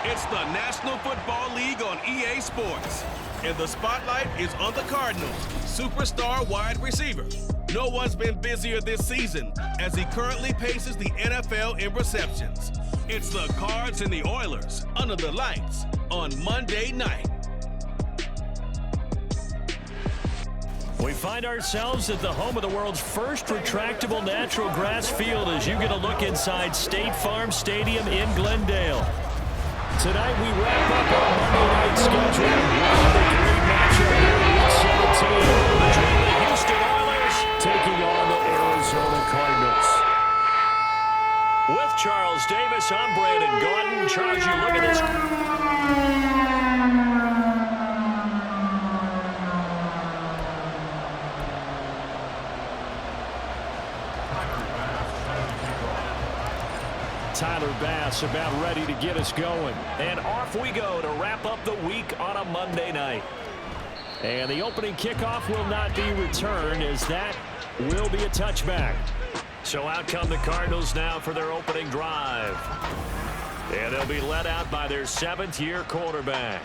It's the National Football League on EA Sports. And the spotlight is on the Cardinals' superstar wide receiver. No one's been busier this season as he currently paces the NFL in receptions. It's the Cards and the Oilers under the lights on Monday night. We find ourselves at the home of the world's first retractable natural grass field as you get a look inside State Farm Stadium in Glendale. Tonight we wrap up our Monday night schedule with a great matchup here in Week 17 between the Houston Oilers taking on the Arizona Cardinals. With Charles Davis, I'm Brandon Gaudin. Charles, you look at this. Tyler Bass about ready to get us going. And off we go to wrap up the week on a Monday night. And the opening kickoff will not be returned as that will be a touchback. So out come the Cardinals now for their opening drive. And they'll be led out by their seventh-year quarterback.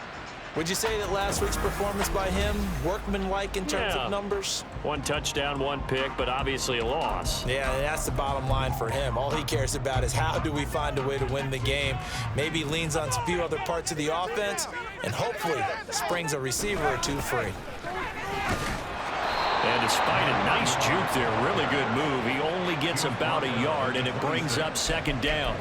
Would you say that last week's performance by him, workmanlike in terms of numbers? One touchdown, one pick, but obviously a loss. Yeah, that's the bottom line for him. All he cares about is how do we find a way to win the game. Maybe leans on a few other parts of the offense and hopefully springs a receiver or two free. And despite a nice juke there, really good move, he only gets about a yard, and it brings up second down.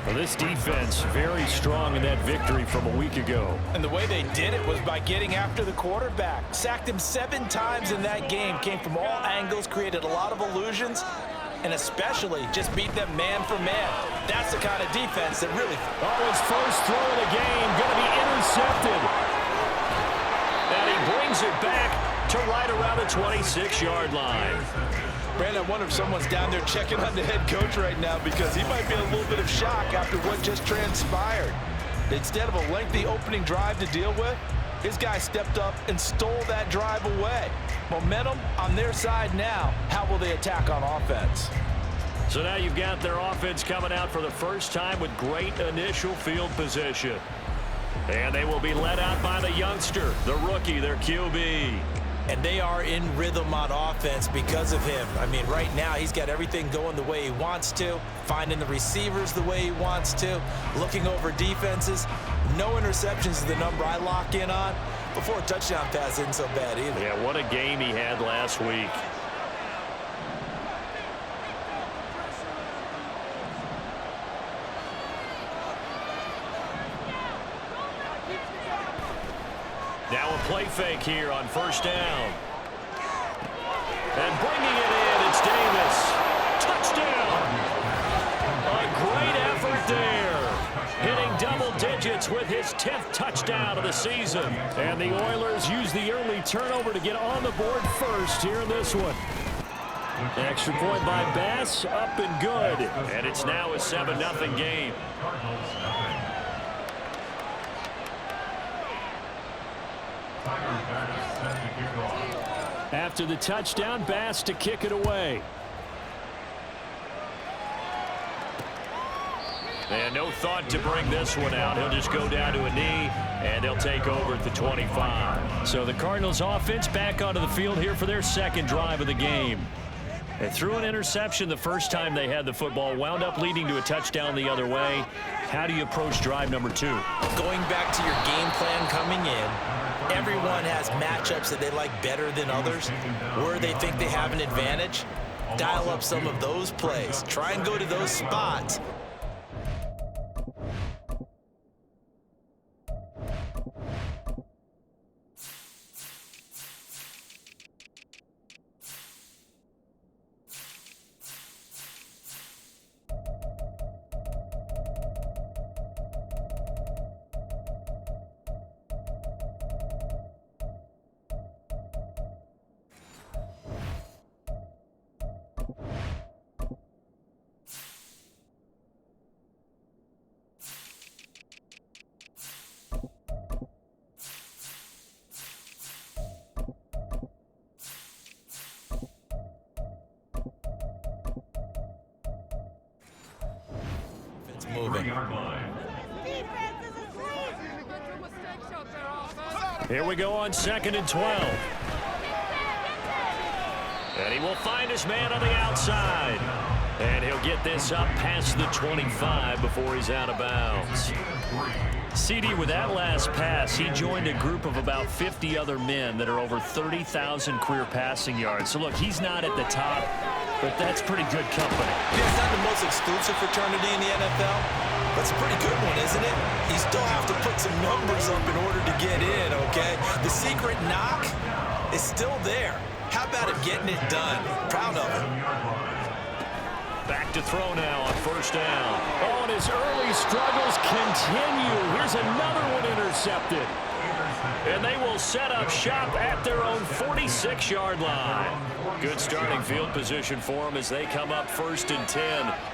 Well, this defense very strong in that victory from a week ago. And the way they did it was by getting after the quarterback. Sacked him 7 times in that game. Came from all angles, created a lot of illusions, and especially just beat them man for man. That's the kind of defense that really... Oh, his first throw of the game going to be intercepted. And he brings it back to right around the 26-yard line. Brandon, I wonder if someone's down there checking on the head coach right now because he might be in a little bit of shock after what just transpired. Instead of a lengthy opening drive to deal with, his guy stepped up and stole that drive away. Momentum on their side now. How will they attack on offense? So now you've got their offense coming out for the first time with great initial field position. And they will be led out by the youngster, the rookie, their QB. And they are in rhythm on offense because of him. I mean, right now, he's got everything going the way he wants to, finding the receivers the way he wants to, looking over defenses. No interceptions is the number I lock in on. Before a touchdown pass isn't so bad either. Yeah, what a game he had last week. Now a play fake here on first down. And bringing it in, it's Davis. Touchdown! A great effort there. Hitting double digits with his 10th touchdown of the season. And the Oilers use the early turnover to get on the board first here in this one. Extra point by Bass, up and good. And it's now a 7-0 game. After the touchdown, Bass to kick it away. And no thought to bring this one out. He'll just go down to a knee, and they'll take over at the 25. So the Cardinals offense back onto the field here for their second drive of the game. They threw an interception the first time they had the football, wound up leading to a touchdown the other way. How do you approach drive number 2? Going back to your game plan coming in, everyone has matchups that they like better than others, where they think they have an advantage. Dial up some of those plays. Try and go to those spots. Moving. Here we go on 2nd and 12. And he will find his man on the outside. And he'll get this up past the 25 before he's out of bounds. CD, with that last pass, he joined a group of about 50 other men that are over 30,000 career passing yards. So, look, he's not at the top, but that's pretty good company. Yeah, it's not the most exclusive fraternity in the NFL. That's a pretty good one, isn't it? You still have to put some numbers up in order to get in, okay? The secret knock is still there. How about him getting it done? Proud of him. Back to throw now on 1st down. Oh, and his early struggles continue. Here's another one intercepted. And they will set up shop at their own 46-yard line. Good starting field position for them as they come up 1st and 10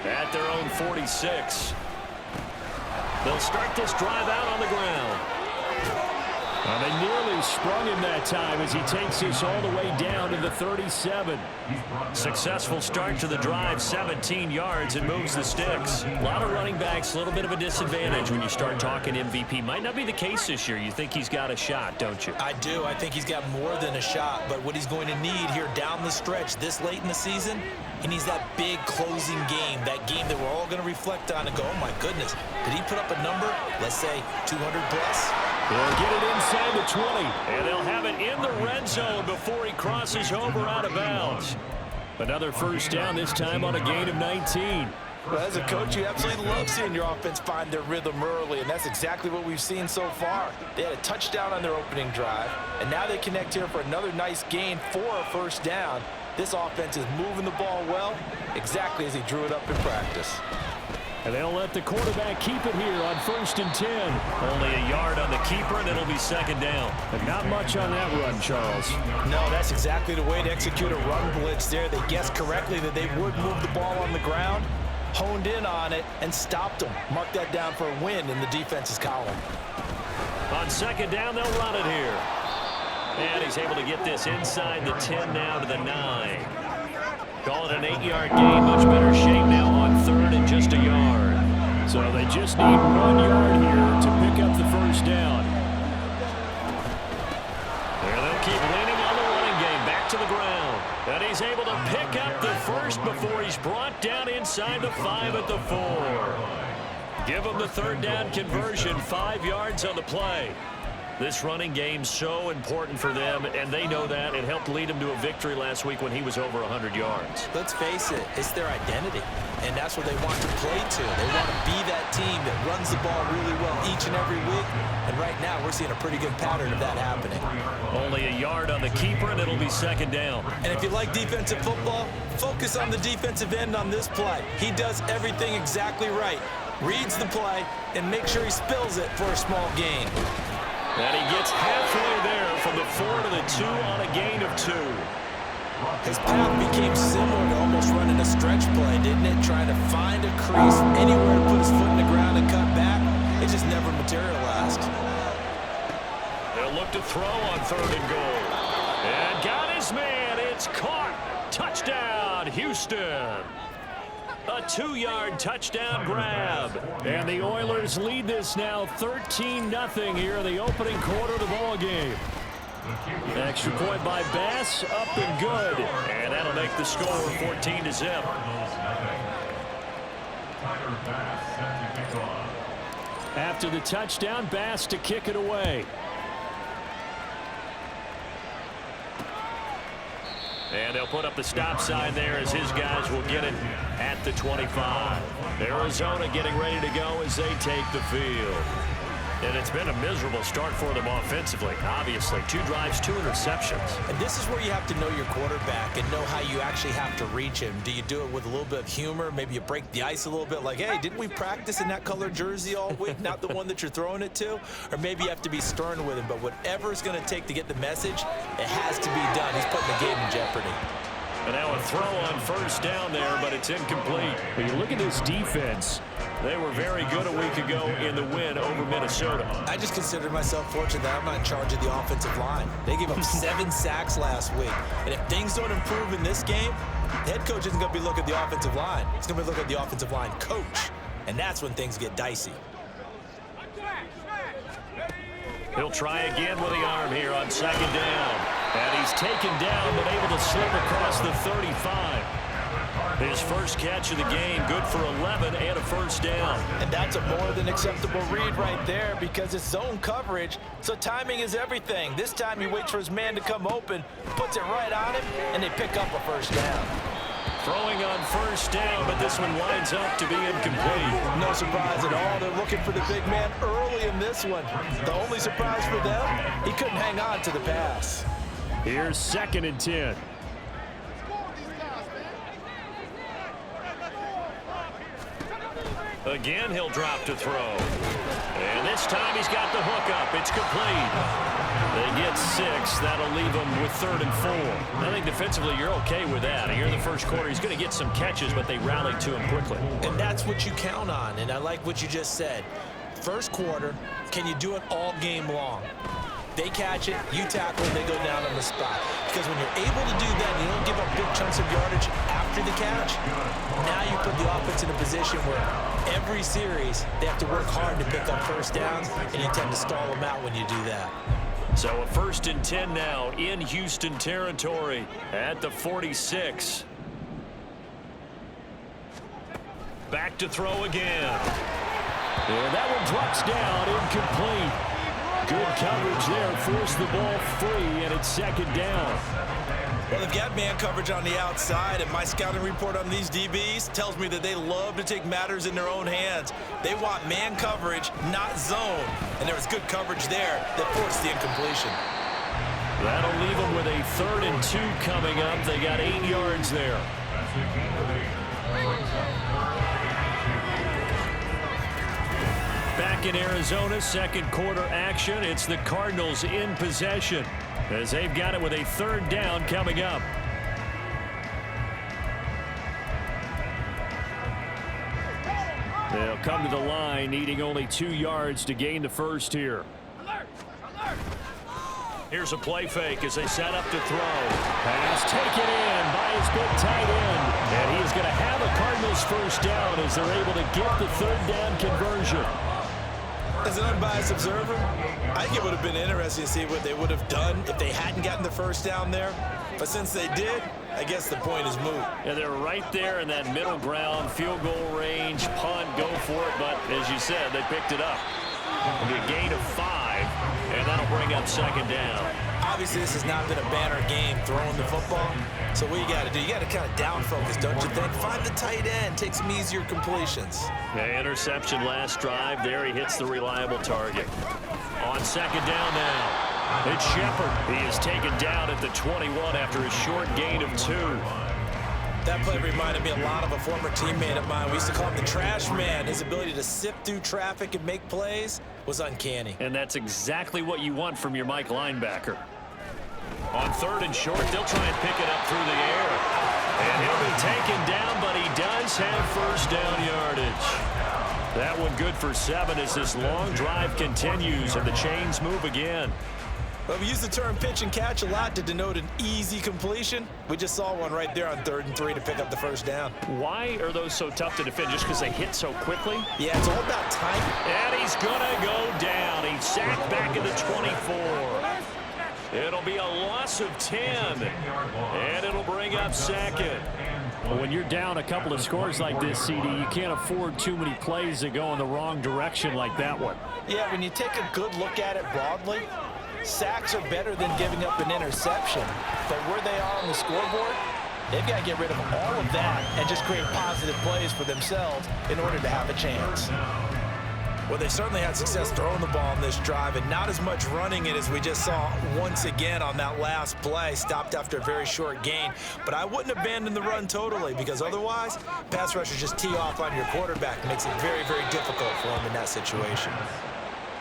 at their own 46. They'll start this drive out on the ground. And they nearly sprung him that time as he takes this all the way down to the 37. Successful start to the drive, 17 yards, and moves the sticks. A lot of running backs, a little bit of a disadvantage when you start talking MVP. Might not be the case this year. You think he's got a shot, don't you? I do. I think he's got more than a shot. But what he's going to need here down the stretch this late in the season, he needs that big closing game, that game that we're all going to reflect on and go, oh, my goodness, did he put up a number, let's say 200 plus? They'll get it inside the 20, and they'll have it in the red zone before he crosses over out of bounds. Another 1st down, this time on a gain of 19. Well, as a coach, you absolutely love seeing your offense find their rhythm early, and that's exactly what we've seen so far. They had a touchdown on their opening drive, and now they connect here for another nice gain for a 1st down. This offense is moving the ball well, exactly as he drew it up in practice. And they'll let the quarterback keep it here on 1st and 10. Only a yard on the keeper, and it'll be 2nd down. And not much on that run, Charles. No, that's exactly the way to execute a run blitz there. They guessed correctly that they would move the ball on the ground, honed in on it, and stopped them. Mark that down for a win in the defense's column. On 2nd down, they'll run it here. And he's able to get this inside the 10 now to the 9. Call it an 8-yard gain. Much better shape now on 3rd and just a yard. So they just need 1 yard here to pick up the 1st down. There they'll keep leaning on the running game. Back to the ground. And he's able to pick up the 1st before he's brought down inside the 5 at the 4. Give him the 3rd down conversion. 5 yards on the play. This running game's so important for them, and they know that. It helped lead them to a victory last week when he was over 100 yards. Let's face it, it's their identity, and that's what they want to play to. They want to be that team that runs the ball really well each and every week, and right now we're seeing a pretty good pattern of that happening. Only a yard on the keeper, and it'll be 2nd down. And if you like defensive football, focus on the defensive end on this play. He does everything exactly right. Reads the play, and make sure he spills it for a small gain. And he gets halfway there from the 4 to the 2 on a gain of 2. His path became similar to almost running a stretch play, didn't it? Trying to find a crease, anywhere to put his foot in the ground and cut back. It just never materialized. They'll look to throw on 3rd and goal. And got his man. It's caught. Touchdown, Houston. A 2-yard touchdown grab. And the Oilers lead this now 13-0 here in the opening quarter of the ball game. Extra point by Bass, up and good. And that'll make the score 14-0. After the touchdown, Bass to kick it away. And they'll put up the stop sign there as his guys will get it at the 25. Arizona getting ready to go as they take the field. And it's been a miserable start for them offensively, obviously. 2 drives, 2 interceptions. And this is where you have to know your quarterback and know how you actually have to reach him. Do you do it with a little bit of humor? Maybe you break the ice a little bit like, hey, didn't we practice in that color jersey all week, not the one that you're throwing it to? Or maybe you have to be stern with him. But whatever it's going to take to get the message, it has to be done. He's putting the game in jeopardy. And now a throw on 1st down there, but it's incomplete. When you look at this defense, they were very good a week ago in the win over Minnesota. I just consider myself fortunate that I'm not in charge of the offensive line. They gave up 7 sacks last week. And if things don't improve in this game, the head coach isn't going to be looking at the offensive line. He's going to be looking at the offensive line coach. And that's when things get dicey. He'll try again with the arm here on second down. And he's taken down, but able to slip across the 35. His first catch of the game, good for 11 and a first down. And that's a more than acceptable read right there because it's zone coverage, so timing is everything. This time he waits for his man to come open, puts it right on him, and they pick up a first down. Throwing on first down, but this one winds up to be incomplete. No surprise at all. They're looking for the big man early in this one. The only surprise for them, he couldn't hang on to the pass. Here's 2nd and 10. Again, he'll drop to throw. And this time he's got the hook up. It's complete. They get 6. That'll leave them with 3rd and 4. I think defensively you're okay with that. Here in the first quarter, he's going to get some catches, but they rallied to him quickly. And that's what you count on, and I like what you just said. First quarter, can you do it all game long? They catch it, you tackle, and they go down on the spot. Because when you're able to do that, and you don't give up big chunks of yardage after the catch, now you put the offense in a position where every series they have to work hard to pick up first downs, and you tend to stall them out when you do that. So a 1st and 10 now in Houston territory at the 46. Back to throw again. And that one drops down, incomplete. Good coverage there, forced the ball free, and it's 2nd down. Well, they've got man coverage on the outside, and my scouting report on these DBs tells me that they love to take matters in their own hands. They want man coverage, not zone, and there was good coverage there that forced the incompletion. That'll leave them with a 3rd and 2 coming up. They got 8 yards there. Back in Arizona, 2nd quarter action. It's the Cardinals in possession as they've got it with a 3rd down coming up. They'll come to the line, needing only 2 yards to gain the first here. Here's a play fake as they set up to throw. Pass taken in by his big tight end. And he is going to have a Cardinals first down as they're able to get the 3rd down conversion. As an unbiased observer, I think it would have been interesting to see what they would have done if they hadn't gotten the first down there. But since they did, I guess the point is moot. Yeah, they're right there in that middle ground, field goal range, punt, go for it. But as you said, they picked it up. It'll be a gain of 5, and that'll bring up 2nd down. Obviously, this has not been a banner game throwing the football. So what you got to do, you got to kind of down focus, don't you think? Find the tight end, take some easier completions. Yeah, interception last drive. There he hits the reliable target. On 2nd down now, it's Shepard. He is taken down at the 21 after a short gain of 2. That play reminded me a lot of a former teammate of mine. We used to call him the trash man. His ability to sift through traffic and make plays was uncanny. And that's exactly what you want from your Mike linebacker. On 3rd and short, they'll try and pick it up through the air. And he'll be taken down, but he does have first down yardage. That one good for 7 as this long drive continues and the chains move again. Well, we use the term pitch and catch a lot to denote an easy completion. We just saw one right there on 3rd and 3 to pick up the first down. Why are those so tough to defend? Just because they hit so quickly? Yeah, it's all about timing. And he's going to go down. He's sacked back at the 24. It'll be a loss of 10, and it'll bring up 2nd. When you're down a couple of scores like this, CD, you can't afford too many plays that go in the wrong direction like that one. Yeah, when you take a good look at it broadly, sacks are better than giving up an interception. But where they are on the scoreboard, they've got to get rid of all of that and just create positive plays for themselves in order to have a chance. Well, they certainly had success throwing the ball on this drive and not as much running it as we just saw once again on that last play. Stopped after a very short gain. But I wouldn't abandon the run totally because otherwise, pass rushers just tee off on your quarterback. It makes it very, very difficult for him in that situation.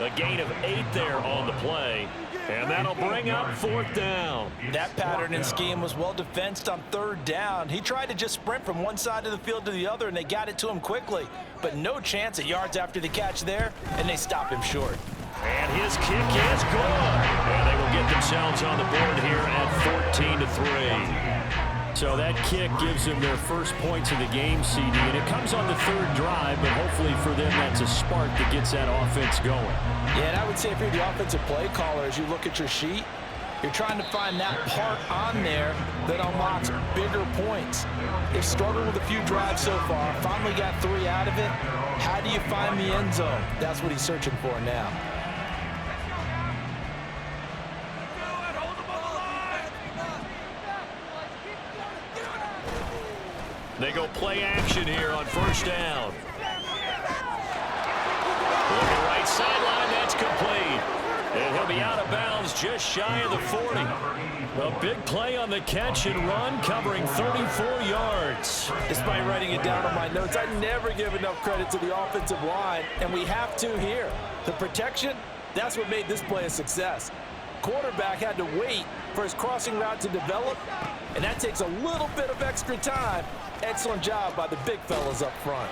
A gain of 8 there on the play, and that'll bring up 4th down. That pattern and scheme was well defensed on 3rd down. He tried to just sprint from one side of the field to the other, and they got it to him quickly. But no chance at yards after the catch there, and they stop him short. And his kick is good. And they will get themselves on the board here at 14-3. So that kick gives them their first points of the game, CD, and it comes on the third drive, but hopefully for them that's a spark that gets that offense going. Yeah, and I would say if you're the offensive play caller, as you look at your sheet, you're trying to find that part on there that unlocks bigger points. They've struggled with a few drives so far, finally got 3 out of it. How do you find the end zone? That's what he's searching for now. They go play action here on first down. Looking right sideline, that's complete. And he'll be out of bounds just shy of the 40. A big play on the catch and run, covering 34 yards. Despite writing it down on my notes, I never give enough credit to the offensive line, and we have to here. The protection, that's what made this play a success. Quarterback had to wait for his crossing route to develop, and that takes a little bit of extra time. Excellent job by the big fellas up front.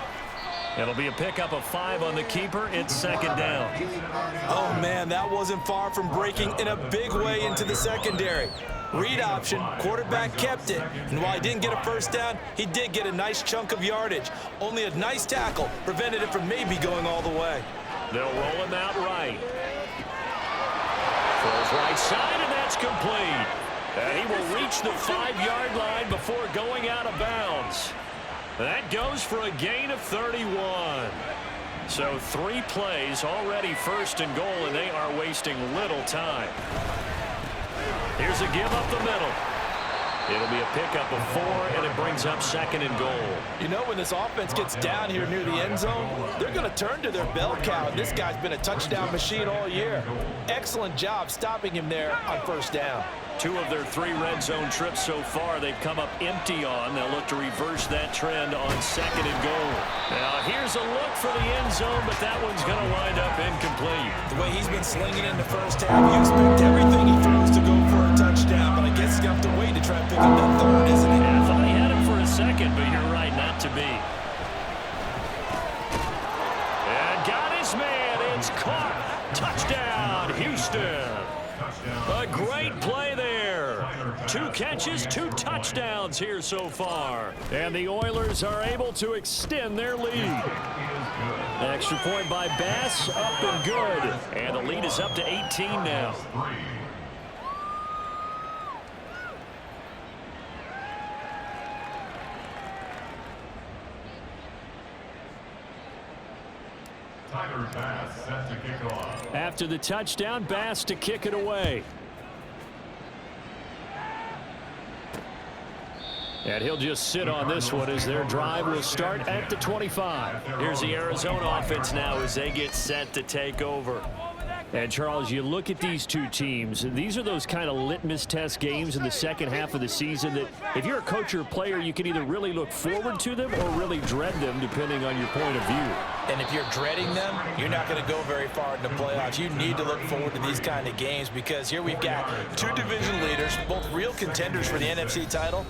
It'll be a pickup of 5 on the keeper. It's second down. Oh, man, that wasn't far from breaking in a big way into the secondary. Read option, quarterback kept it. And while he didn't get a first down, he did get a nice chunk of yardage. Only a nice tackle prevented it from maybe going all the way. They'll roll him out right. Throws right side, and that's complete. And he will reach the 5-yard line before going out of bounds. That goes for a gain of 31. So 3 plays already first and goal, and they are wasting little time. Here's a give up the middle. It'll be a pickup of 4, and it brings up second and goal. You know, when this offense gets down here near the end zone, they're going to turn to their bell cow. And this guy's been a touchdown machine all year. Excellent job stopping him there on first down. 2 of their 3 red zone trips so far they've come up empty on. They'll look to reverse that trend on second and goal. Now here's a look for the end zone, but that one's going to wind up incomplete. The way he's been slinging in the first half, you expect everything he throws to go for a touchdown, but I guess he's going to have to wait to try and pick up that third, isn't he? Yeah, I thought he had him for a second, but you're right, not to be. And got his man. It's caught. Touchdown, Houston. A great play there. 2 catches, 2 touchdowns here so far. And the Oilers are able to extend their lead. Extra point by Bass, up and good. And the lead is up to 18 now. Bass set to kick off. After the touchdown, Bass to kick it away. And he'll just sit on this one as their drive will start at the 25. Here's the Arizona offense now as they get set to take over. And, Charles, you look at these 2 teams, and these are those kind of litmus test games in the second half of the season that if you're a coach or a player, you can either really look forward to them or really dread them, depending on your point of view. And if you're dreading them, you're not going to go very far in the playoffs. You need to look forward to these kind of games because here we've got 2 division leaders, both real contenders for the NFC title.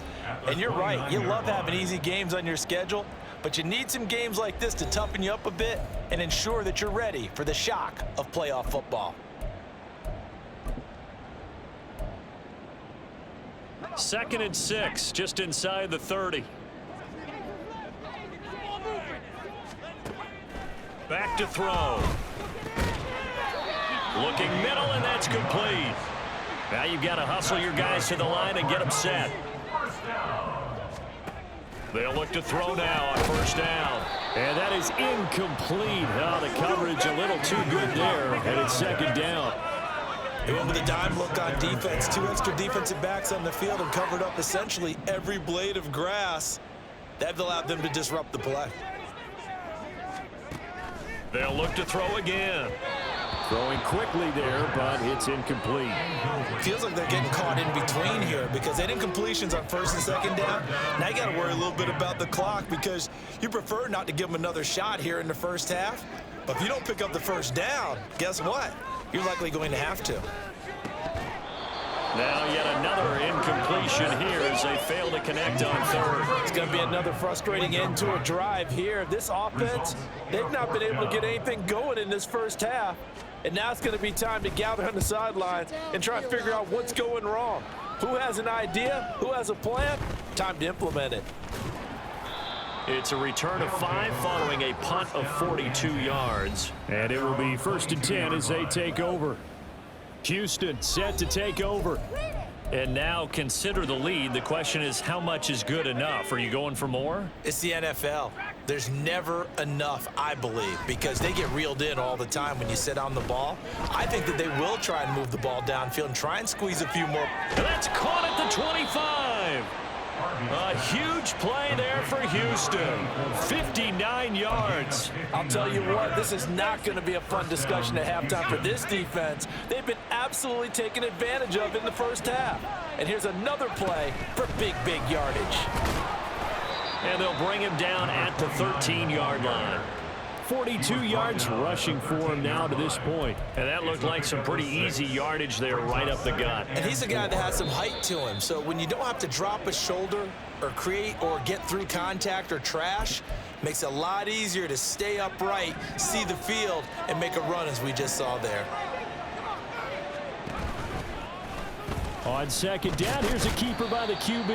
And you're right, you love having easy games on your schedule, but you need some games like this to toughen you up a bit and ensure that you're ready for the shock of playoff football. Second and 6, just inside the 30. Back to throw. Looking middle, and that's complete. Now you've got to hustle your guys to the line and get them set. They'll look to throw now on first down. And that is incomplete. Oh, the coverage a little too good there, and it's second down. They went with a dime look on defense. 2 extra defensive backs on the field and covered up essentially every blade of grass. That allowed them to disrupt the play. They'll look to throw again. Throwing quickly there, but it's incomplete. Feels like they're getting caught in between here because they did incompletions on first and second down. Now you got to worry a little bit about the clock because you prefer not to give them another shot here in the first half. But if you don't pick up the first down, guess what? You're likely going to have to. Now yet another incompletion here as they fail to connect on third. It's going to be another frustrating end to a drive here. This offense, they've not been able to get anything going in this first half. And now it's going to be time to gather on the sidelines and try and figure out what's going wrong. Who has an idea? Who has a plan? Time to implement it. It's a return of 5 following a punt of 42 yards. And it will be 1st and 10 as they take over. Houston set to take over. And now consider the lead. The question is, how much is good enough? Are you going for more? It's the NFL. There's never enough, I believe, because they get reeled in all the time when you sit on the ball. I think that they will try and move the ball downfield and try and squeeze a few more. And that's caught at the 25. A huge play there for Houston. 59 yards. I'll tell you what, this is not going to be a fun discussion at halftime for this defense. They've been absolutely taken advantage of in the first half. And here's another play for big yardage. And they'll bring him down at the 13-yard line. 42 yards rushing for him now to this point. And that looked like some pretty easy yardage there right up the gut. And he's a guy that has some height to him. So when you don't have to drop a shoulder or create or get through contact or trash, makes it a lot easier to stay upright, see the field, and make a run as we just saw there. On 2nd down, here's a keeper by the QB.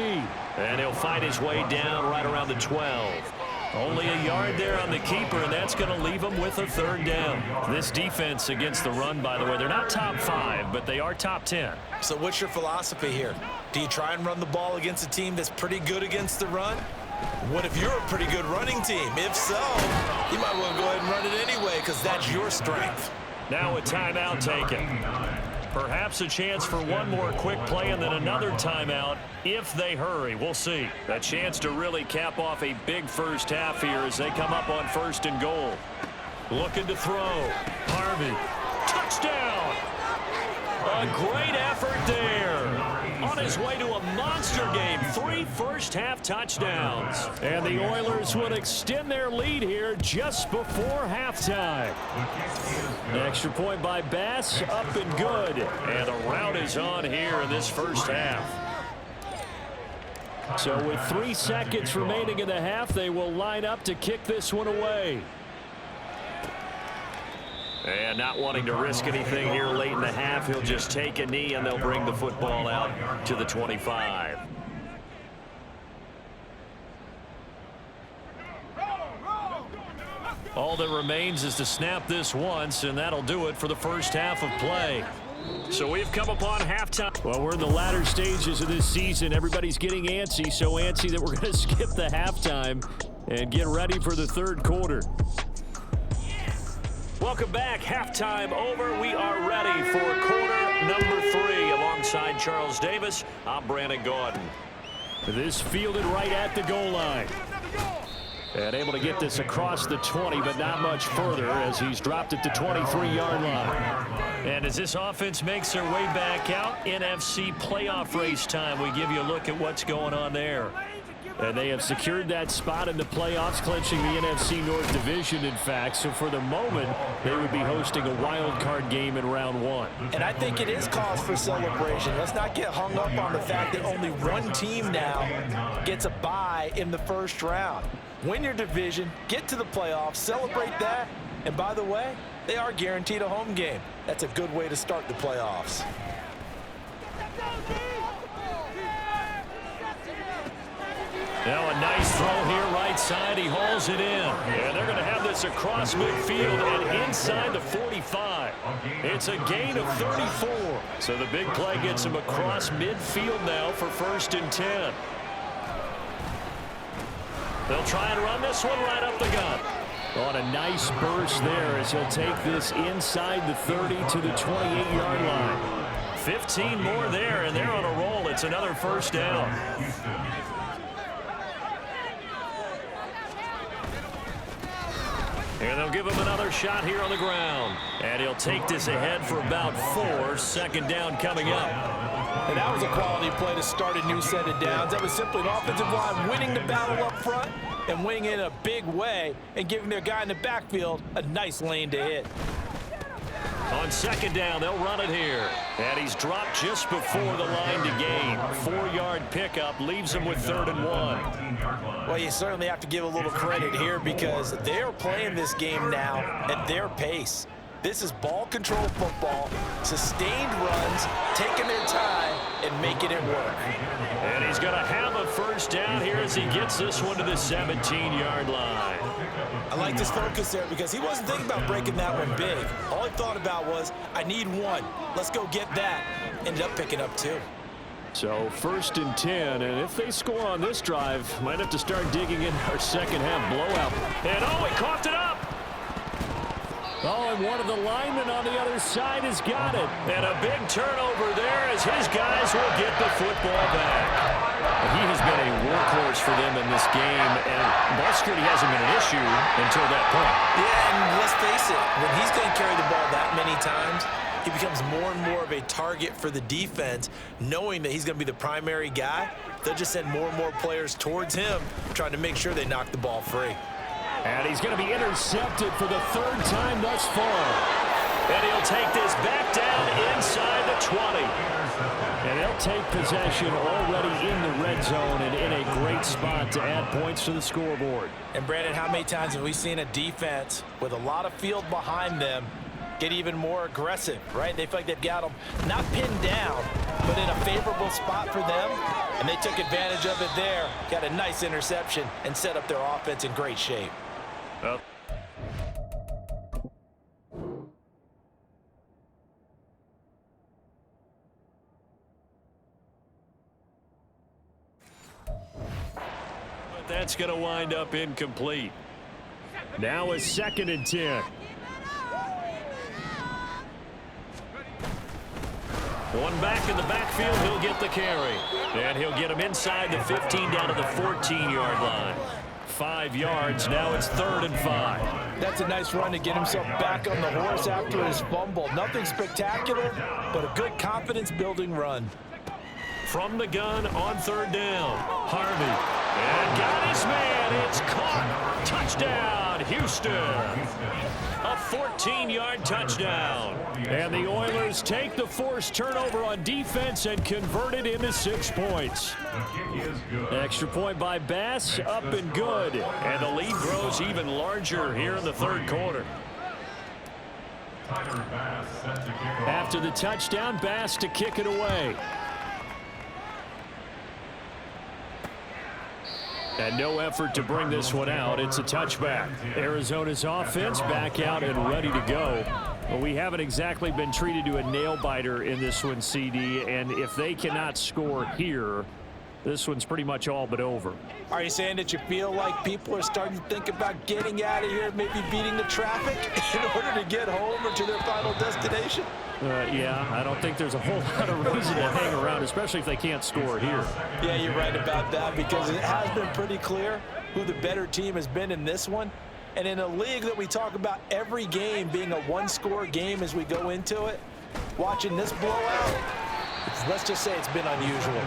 And he'll find his way down right around the 12. Only a yard there on the keeper, and that's going to leave him with a 3rd down. This defense against the run, by the way, they're not top 5, but they are top 10. So what's your philosophy here? Do you try and run the ball against a team that's pretty good against the run? What if you're a pretty good running team? If so, you might want to go ahead and run it anyway because that's your strength. Now a timeout taken. Perhaps a chance for one more quick play and then another timeout if they hurry. We'll see. A chance to really cap off a big first half here as they come up on 1st and goal. Looking to throw. Harvey. Touchdown! A great effort there. On his way to a monster game. 3 first-half touchdowns. And the Oilers would extend their lead here just before halftime. An extra point by Bass, up and good. And the rout is on here in this first half. So with 3 seconds remaining in the half, they will line up to kick this one away. And not wanting to risk anything here late in the half, he'll just take a knee and they'll bring the football out to the 25. All that remains is to snap this once, and that'll do it for the first half of play. So we've come upon halftime. Well, we're in the latter stages of this season. Everybody's getting antsy, so antsy that we're going to skip the halftime and get ready for the 3rd quarter. Welcome back. Halftime over. We are ready for quarter number 3. Alongside Charles Davis, I'm Brandon Gordon. This fielded right at the goal line. And able to get this across the 20, but not much further as he's dropped at the 23-yard line. And as this offense makes their way back out, NFC playoff race time, we give you a look at what's going on there. And they have secured that spot in the playoffs, clinching the NFC North Division, in fact. So for the moment, they would be hosting a wild card game in round 1. And I think it is cause for celebration. Let's not get hung up on the fact that only one team now gets a bye in the first round. Win your division, get to the playoffs, celebrate that. And by the way, they are guaranteed a home game. That's a good way to start the playoffs. Now a nice throw here right side. He hauls it in. And they're going to have this across midfield and inside the 45. It's a gain of 34. So the big play gets him across midfield now for 1st and 10. They'll try and run this one right up the gut. On a nice burst there as he'll take this inside the 30 to the 28-yard line. 15 more there, and they're on a roll. It's another 1st down. And they'll give him another shot here on the ground. And he'll take this ahead for about 4. 2nd down coming up. And that was a quality play to start a new set of downs. That was simply an offensive line winning the battle up front and winning in a big way and giving their guy in the backfield a nice lane to hit. On 2nd down, they'll run it here. And he's dropped just before the line to gain. 4-yard pickup leaves him with 3rd and 1. Well, you certainly have to give a little credit here because they're playing this game now at their pace. This is ball control football, sustained runs, taking their time, and making it work. And he's going to have a first down here as he gets this one to the 17-yard line. I like this focus there because he wasn't thinking about breaking that one big. All he thought about was, I need one. Let's go get that. Ended up picking up 2. So 1st and 10, and if they score on this drive, might have to start digging in our second half blowout. And oh, he coughed it up. Oh, and one of the linemen on the other side has got it. And a big turnover there as his guys will get the football back. He has been a workhorse for them in this game, and ball security hasn't been an issue until that point. Yeah, and let's face it, when he's going to carry the ball that many times, he becomes more and more of a target for the defense, knowing that he's going to be the primary guy. They'll just send more and more players towards him, trying to make sure they knock the ball free. And he's going to be intercepted for the 3rd time thus far. And he'll take this back down inside the 20. And they'll take possession already in the red zone and in a great spot to add points to the scoreboard. And Brandon, how many times have we seen a defense with a lot of field behind them get even more aggressive, right? They feel like they've got them not pinned down, but in a favorable spot for them, and they took advantage of it there, got a nice interception, and set up their offense in great shape. Well, but that's going to wind up incomplete. Now a 2nd and 10. One back in the backfield, he'll get the carry. And he'll get him inside the 15 down to the 14-yard line. 5 yards, now it's 3rd and 5. That's a nice run to get himself back on the horse after his fumble. Nothing spectacular, but a good confidence-building run. From the gun on 3rd down, Harvey. And got his man, it's caught. Touchdown, Houston. A 14-yard touchdown. And the Oilers take the forced turnover on defense and convert it into 6 points. Extra point by Bass, up and good. And the lead grows even larger here in the 3rd quarter. After the touchdown, Bass to kick it away. And no effort to bring this one out. It's a touchback. Arizona's offense back out and ready to go. But we haven't exactly been treated to a nail-biter in this one, CD. And if they cannot score here, this one's pretty much all but over. Are you saying that you feel like people are starting to think about getting out of here, maybe beating the traffic in order to get home or to their final destination? Yeah, I don't think there's a whole lot of reason to hang around, especially if they can't score here. Yeah, you're right about that, because it has been pretty clear who the better team has been in this one. And in a league that we talk about every game being a one-score game as we go into it, watching this blowout, let's just say it's been unusual.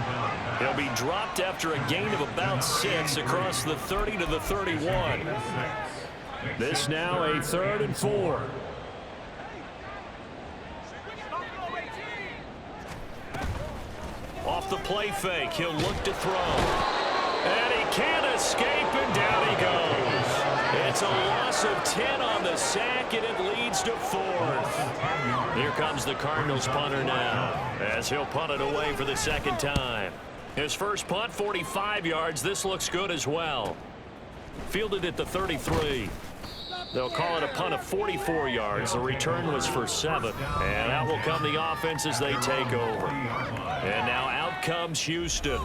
He'll be dropped after a gain of about 6 across the 30 to the 31. This now a 3rd and 4. Off the play fake, he'll look to throw. And he can't escape, and down he goes. It's a loss of 10 on the sack, and it leads to 4th. Here comes the Cardinals punter now, as he'll punt it away for the 2nd time. His first punt, 45 yards. This looks good as well. Fielded at the 33. They'll call it a punt of 44 yards. The return was for 7. And out will come the offense as they take over. And now out comes Houston.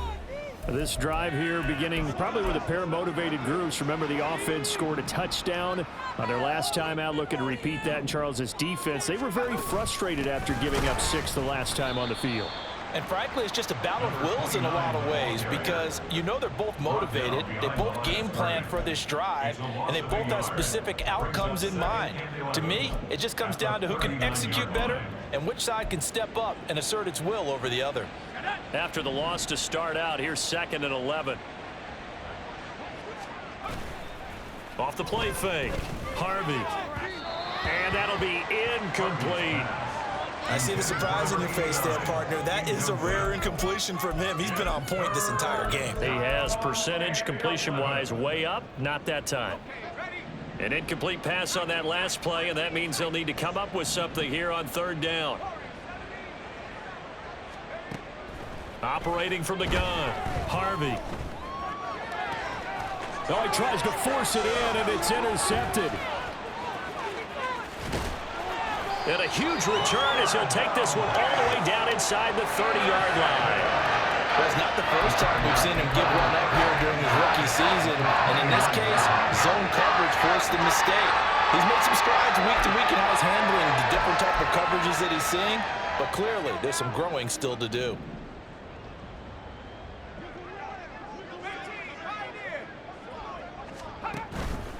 This drive here beginning probably with a pair of motivated groups. Remember, the offense scored a touchdown on their last time out. Looking to repeat that in Charles's defense. They were very frustrated after giving up 6 the last time on the field. And frankly, it's just a battle of wills in a lot of ways, because you know they're both motivated, they both game plan for this drive, and they both have specific outcomes in mind. To me, it just comes down to who can execute better and which side can step up and assert its will over the other. After the loss to start out, here's 2nd and 11. Off the play fake, Harvey. And that'll be incomplete. I see the surprise in your face there, partner. That is a rare incompletion from him. He's been on point this entire game. He has percentage completion-wise way up, not that time. An incomplete pass on that last play, and that means they'll need to come up with something here on 3rd down. Operating from the gun, Harvey. Oh, he tries to force it in, and it's intercepted. And a huge return as he'll take this one all the way down inside the 30-yard line. Well, it's not the first time we've seen him give one up here during his rookie season. And in this case, zone coverage forced the mistake. He's made some strides week to week in how he's handling the different type of coverages that he's seeing. But clearly, there's some growing still to do.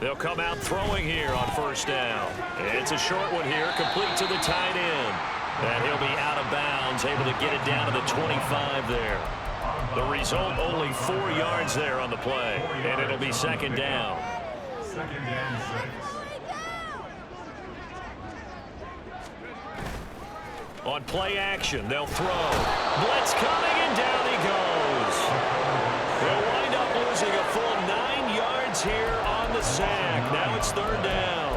They'll come out throwing here on 1st down. It's a short one here, complete to the tight end. And he'll be out of bounds, able to get it down to the 25 there. The result, only 4 yards there on the play. And it'll be 2nd down. On play action, they'll throw. Blitz coming, and down he goes. They'll wind up losing a full 9 yards here on the sack. Now it's 3rd down.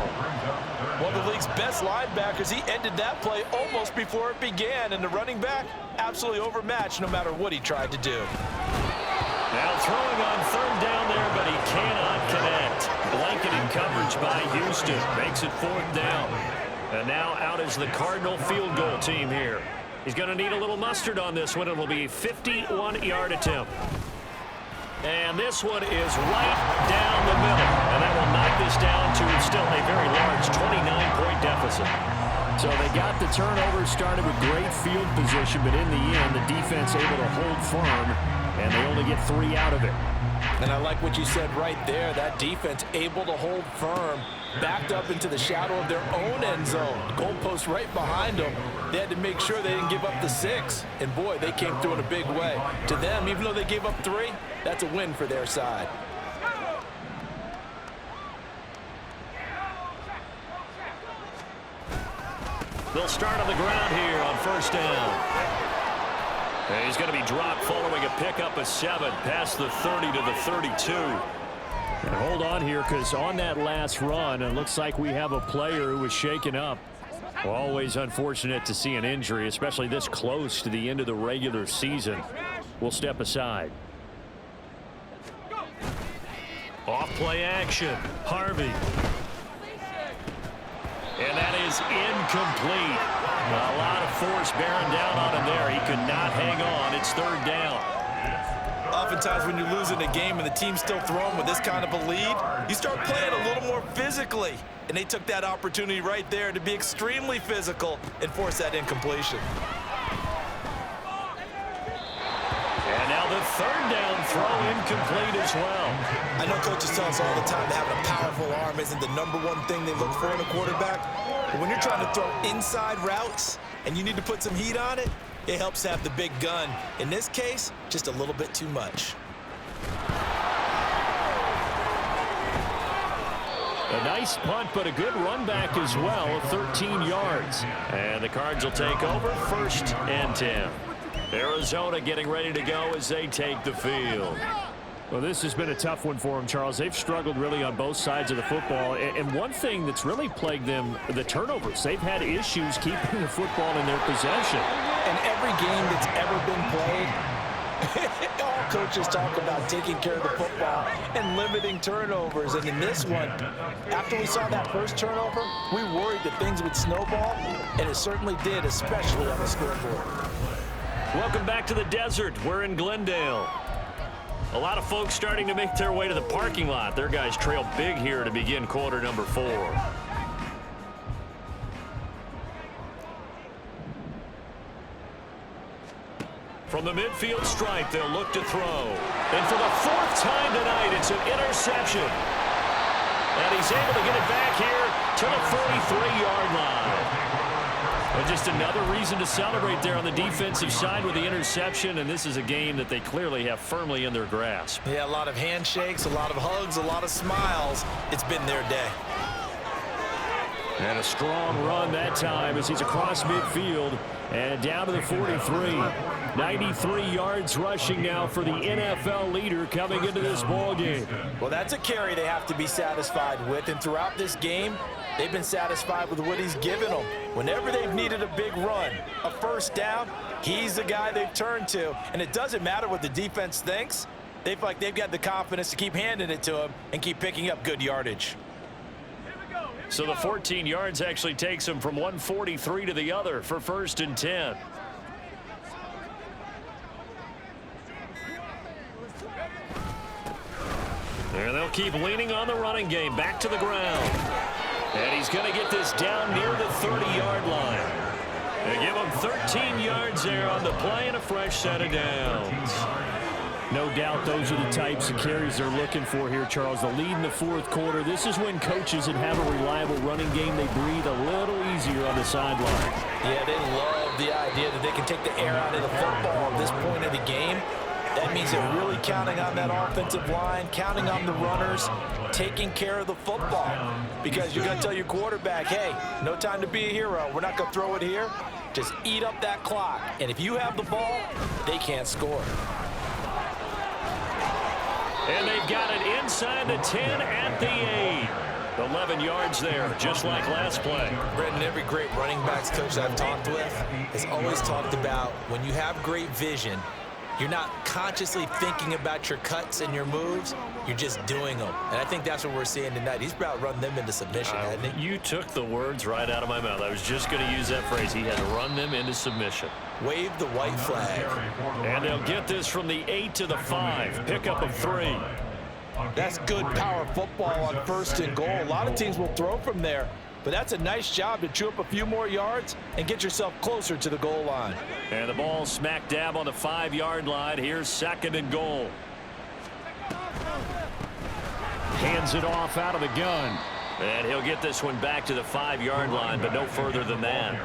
One of the league's best linebackers, he ended that play almost before it began. And the running back, absolutely overmatched no matter what he tried to do. Now throwing on 3rd down there, but he cannot connect. Blanketed coverage by Houston. Makes it 4th down. And now out is the Cardinal field goal team here. He's going to need a little mustard on this one. It'll be a 51-yard attempt. And this one is right down the middle. And that will knock this down to still a very large 29-point deficit. So they got the turnover started with great field position, but in the end, the defense able to hold firm, and they only get 3 out of it. And I like what you said right there. That defense able to hold firm, backed up into the shadow of their own end zone. Goalpost right behind them. They had to make sure they didn't give up the 6. And boy, they came through in a big way. To them, even though they gave up 3, that's a win for their side. They'll start on the ground here on 1st down. And he's going to be dropped following a pickup of 7 past the 30 to the 32. And hold on here, because on that last run, it looks like we have a player who was shaken up. Always unfortunate to see an injury, especially this close to the end of the regular season. We'll step aside. Off play action, Harvey. And that is incomplete. A lot of force bearing down on him there. He could not hang on. It's 3rd down. Oftentimes when you're losing a game and the team's still throwing with this kind of a lead, you start playing a little more physically. And they took that opportunity right there to be extremely physical and force that incompletion. And now the 3rd down throw incomplete as well. I know coaches tell us all the time that having a powerful arm isn't the #1 thing they look for in a quarterback. But when you're trying to throw inside routes and you need to put some heat on it, it helps to have the big gun. In this case, just a little bit too much. A nice punt, but a good run back as well of 13 yards. And the Cards will take over 1st and 10. Arizona getting ready to go as they take the field. Well, this has been a tough one for them, Charles. They've struggled really on both sides of the football. And one thing that's really plagued them, the turnovers. They've had issues keeping the football in their possession. And every game that's ever been played, all coaches talk about taking care of the football and limiting turnovers. And in this one, after we saw that first turnover, we worried that things would snowball, and it certainly did, especially on the scoreboard. Welcome back to the desert. We're in Glendale. A lot of folks starting to make their way to the parking lot. Their guys trail big here to begin quarter number 4. From the midfield stripe, they'll look to throw. And for the 4th time tonight, it's an interception. And he's able to get it back here to the 43-yard line. But just another reason to celebrate there on the defensive side with the interception, and this is a game that they clearly have firmly in their grasp. Yeah, a lot of handshakes, a lot of hugs, a lot of smiles. It's been their day. And a strong run that time as he's across midfield and down to the 43. 93 yards rushing now for the NFL leader coming into this ball game. Well, that's a carry they have to be satisfied with, and throughout this game, they've been satisfied with what he's given them. Whenever they've needed a big run, a first down, he's the guy they've turned to. And it doesn't matter what the defense thinks. They feel like they've got the confidence to keep handing it to him and keep picking up good yardage. So the 14 yards actually takes him from 143 to the other for 1st and 10. And they'll keep leaning on the running game. Back to the ground. And he's going to get this down near the 30-yard line. They give him 13 yards there on the play and a fresh set of downs. No doubt those are the types of carries they're looking for here, Charles. The lead in the fourth quarter. This is when coaches that have a reliable running game, they breathe a little easier on the sideline. Yeah, they love the idea that they can take the air out of the football at this point of the game. That means they're really counting on that offensive line, counting on the runners, taking care of the football. Because you're going to tell your quarterback, hey, no time to be a hero. We're not going to throw it here. Just eat up that clock. And if you have the ball, they can't score. And they've got it inside the 10 at the 8. 11 yards there, just like last play. Brendan, every great running backs coach I've talked with has always talked about when you have great vision, you're not consciously thinking about your cuts and your moves. You're just doing them. And I think that's what we're seeing tonight. He's about to run them into submission, hasn't he? You took the words right out of my mouth. I was just going to use that phrase. He has run them into submission. Wave the white flag. And they'll get this from the 8 to the 5. Pickup of 3. That's good power football on 1st and goal. A lot of teams will throw from there. But that's a nice job to chew up a few more yards and get yourself closer to the goal line. And the ball smack dab on the 5-yard line. Here's 2nd and goal. Hands it off out of the gun. And he'll get this one back to the 5-yard line, but no further than that.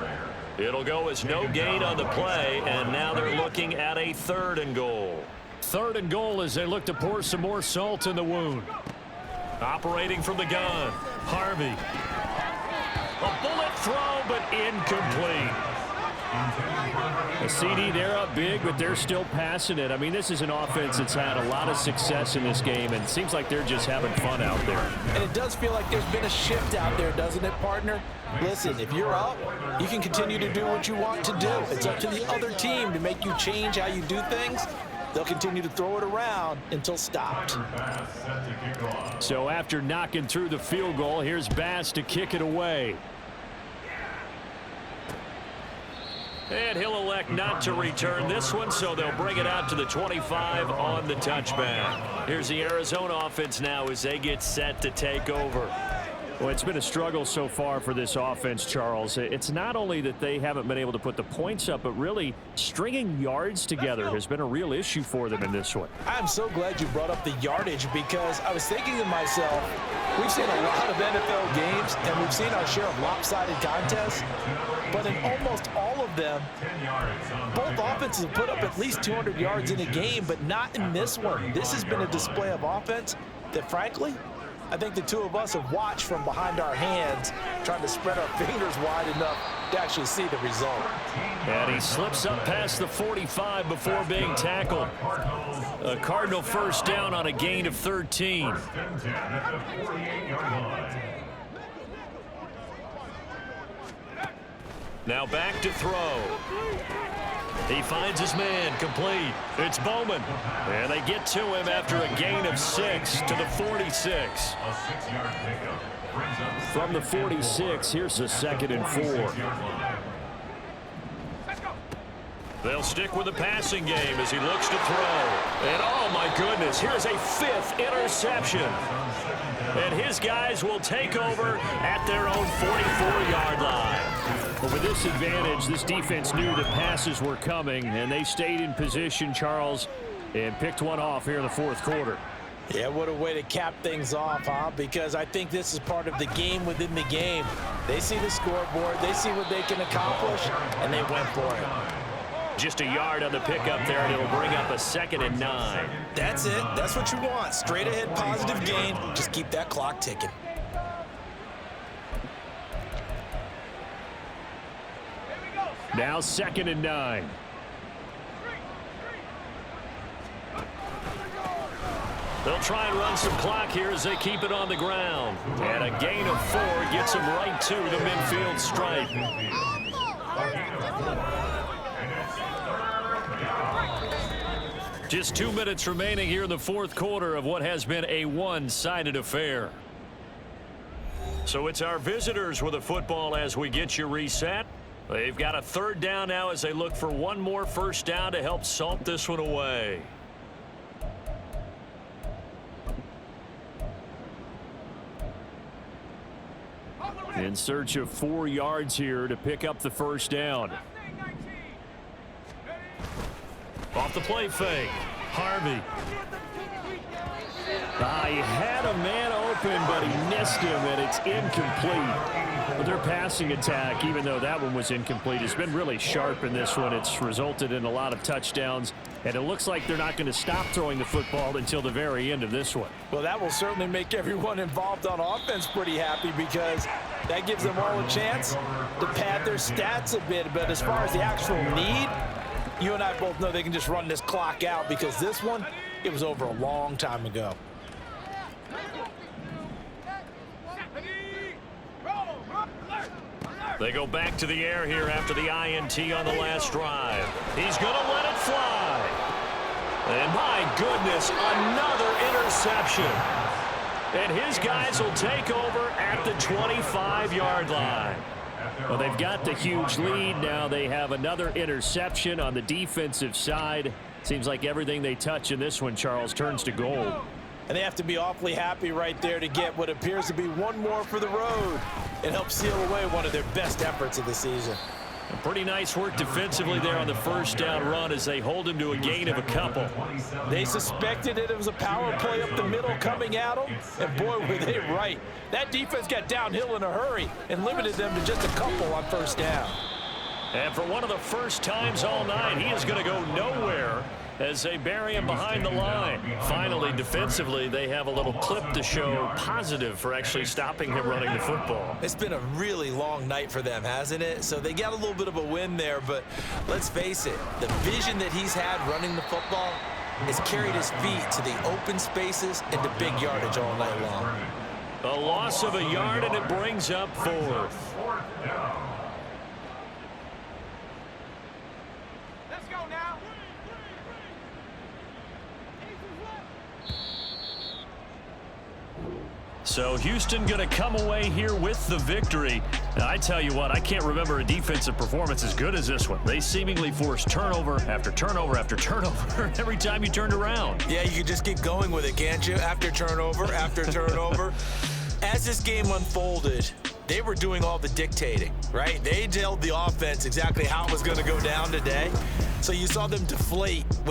It'll go as no gain on the play, and now they're looking at a 3rd and goal. 3rd and goal as they look to pour some more salt in the wound. Operating from the gun, Harvey. A bullet throw, but incomplete. A CD, they're up big, but they're still passing it. I mean, this is an offense that's had a lot of success in this game, and it seems like they're just having fun out there. And it does feel like there's been a shift out there, doesn't it, partner? Listen, if you're up, you can continue to do what you want to do. It's up to the other team to make you change how you do things. They'll continue to throw it around until stopped. So after knocking through the field goal, here's Bass to kick it away. And he'll elect not to return this one, so they'll bring it out to the 25 on the touchback. Here's the Arizona offense now as they get set to take over. Well, it's been a struggle so far for this offense, Charles. It's not only that they haven't been able to put the points up, but really stringing yards together has been a real issue for them in this one. I'm so glad you brought up the yardage because I was thinking to myself, we've seen a lot of NFL games and we've seen our share of lopsided contests, but in almost all of them, both offenses have put up at least 200 yards in a game, but not in this one. This has been a display of offense that, frankly, I think the two of us have watched from behind our hands, trying to spread our fingers wide enough to actually see the result. And he slips up past the 45 before being tackled. A Cardinal first down on a gain of 13. Now back to throw. He finds his man, complete. It's Bowman. And they get to him after a gain of 6 to the 46. From the 46, here's a 2nd and 4. They'll stick with the passing game as he looks to throw. And oh my goodness, here's a 5th interception. And his guys will take over at their own 44-yard line. But with this advantage, this defense knew that passes were coming, and they stayed in position, Charles, and picked one off here in the fourth quarter. Yeah, what a way to cap things off, huh? Because I think this is part of the game within the game. They see the scoreboard, they see what they can accomplish, and they went for it. Just a yard on the pickup there, and it'll bring up a 2nd and 9. That's it. That's what you want. Straight ahead, positive gain. Just keep that clock ticking. Now 2nd and 9. They'll try and run some clock here as they keep it on the ground. And a gain of 4 gets them right to the midfield stripe. Just 2 minutes remaining here in the 4th quarter of what has been a one-sided affair. So it's our visitors with the football as we get you reset. They've got a 3rd down now as they look for one more 1st down to help salt this one away. In search of 4 yards here to pick up the 1st down. Off the play fake. Harvey. He had a man open, but he missed him, and it's incomplete. But their passing attack, even though that one was incomplete, has been really sharp in this one. It's resulted in a lot of touchdowns, and it looks like they're not going to stop throwing the football until the very end of this one. Well, that will certainly make everyone involved on offense pretty happy because that gives them all a chance to pad their stats a bit. But as far as the actual need, you and I both know they can just run this clock out because this one, it was over a long time ago. They go back to the air here after the INT on the last drive. He's going to let it fly. And my goodness, another interception. And his guys will take over at the 25-yard line. Well, they've got the huge lead. Now they have another interception on the defensive side. Seems like everything they touch in this one, Charles, turns to gold. And they have to be awfully happy right there to get what appears to be one more for the road and help seal away one of their best efforts of the season. Pretty nice work defensively there on the 1st down run as they hold him to a gain of a couple. They suspected it was a power play up the middle coming at them, and boy, were they right. That defense got downhill in a hurry and limited them to just a couple on 1st down. And for one of the first times all night, he is going to go nowhere as they bury him behind the line. Finally, defensively, they have a little clip to show positive for actually stopping him running the football. It's been a really long night for them, hasn't it? So they got a little bit of a win there, but let's face it, the vision that he's had running the football has carried his feet to the open spaces and to big yardage all night long. A loss of a yard, and it brings up 4th. So Houston going to come away here with the victory. And I tell you what, I can't remember a defensive performance as good as this one. They seemingly forced turnover after turnover after turnover every time you turned around. Yeah, you can just keep going with it, can't you? After turnover, after turnover. As this game unfolded, they were doing all the dictating, right? They told the offense exactly how it was going to go down today. So you saw them deflate